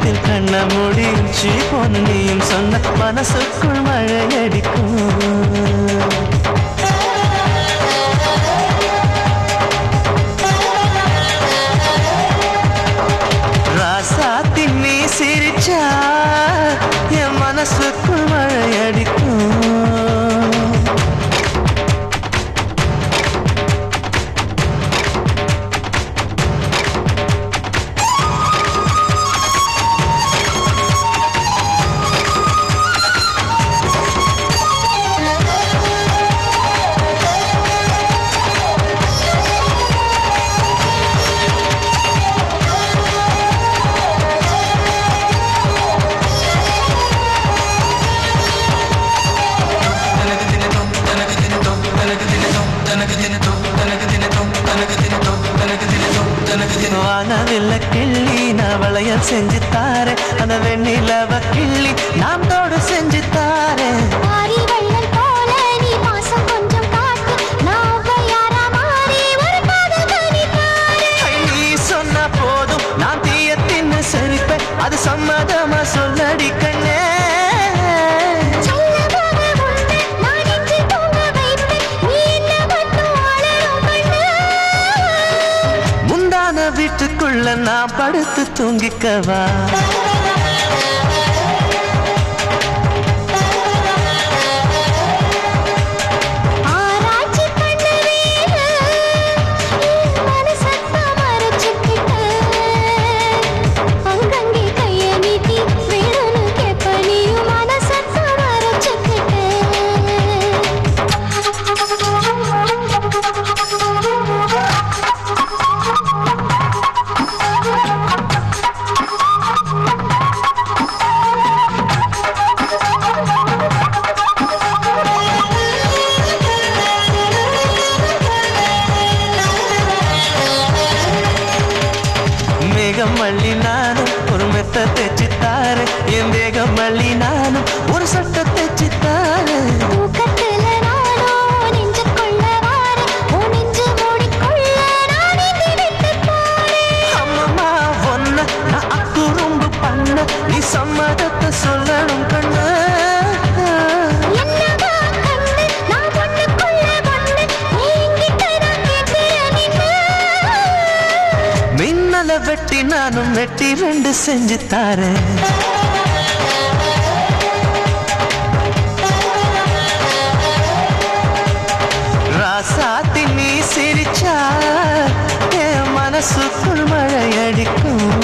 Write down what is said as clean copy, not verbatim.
நேரத்தில் கண்ண முடிச்சு பொண்ணு நீயும் சொன்ன மனசுக்குள் மழையடிக்கும். ராசாத்தின் நீ சிரிச்சா என் மனசுக்குள் மழையடிக்கும். வானவில்ல கிள்ளி நான் வளையல் செஞ்சு தாரே, அந்த வெண்ணிலவ கிள்ளி நான் தோடு செஞ்சு தாரே. நீ சொன்ன போதும் நான் தீய தின்னு செழிப்பேன், அது சம்மதமா சொல்லடி கண்ணே. வீட்டுக்குள்ள நான் படுத்து தூங்கிக்கவா? மேகம் மல்லி நானும் ஒரு மெத்த தைச்சித்தாரு, என் வேகம் மல்லி நானும் ஒரு சட்டை தைச்சித்தாரு. அம்மா ஒன்ன நான் அக்குறும்பு பண்ண, நீ சம்மதத்தை சொல்லணும் கண்ணு. மின்னல வெட்டி நானும் வெட்டி ரெண்டு செஞ்சு தாரேன். ராசாத்தி நீ சிரிச்சா என் மனசுக்குள் மழையடிக்கும்.